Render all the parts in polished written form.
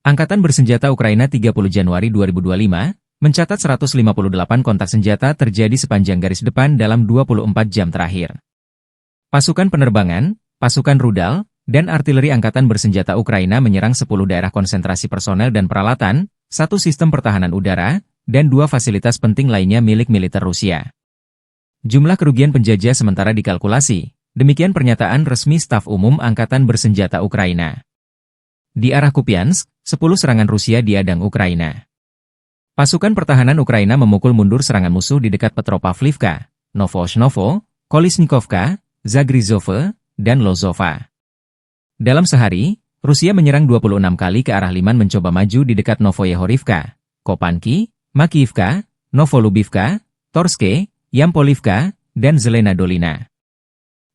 Angkatan Bersenjata Ukraina 30 Januari 2025 mencatat 158 kontak senjata terjadi sepanjang garis depan dalam 24 jam terakhir. Pasukan penerbangan, pasukan rudal, dan artileri Angkatan Bersenjata Ukraina menyerang 10 daerah konsentrasi personel dan peralatan, 1 sistem pertahanan udara, dan 2 fasilitas penting lainnya milik militer Rusia. Jumlah kerugian penjajah sementara dikalkulasi, demikian pernyataan resmi Staf Umum Angkatan Bersenjata Ukraina. Di arah Kupiansk, 10 serangan Rusia diadang Ukraina. Pasukan pertahanan Ukraina memukul mundur serangan musuh di dekat Petropavlivka, Novoshnovo, Kolesnikovka, Zagrizhove, dan Lozova. Dalam sehari, Rusia menyerang 26 kali ke arah Liman mencoba maju di dekat Novoyehorivka, Kopanki, Makiyivka, Novolubivka, Torske, Yampolivka, dan Zelena Dolina.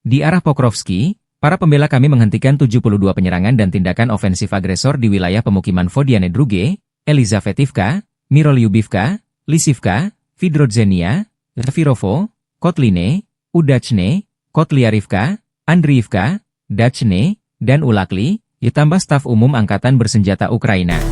Di arah Pokrovski, para pembela kami menghentikan 72 penyerangan dan tindakan ofensif agresor di wilayah pemukiman Vodiane Druge, Elizavetivka, Mirolyubivka, Lisivka, Vidrodzenia, Zvirovo, Kotline, Udachne, Kotliarivka, Andriivka, Dachne, dan Ulakli, ditambah Staf Umum Angkatan Bersenjata Ukraina.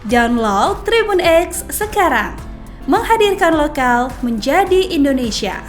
Download Tribun X sekarang, menghadirkan lokal menjadi Indonesia.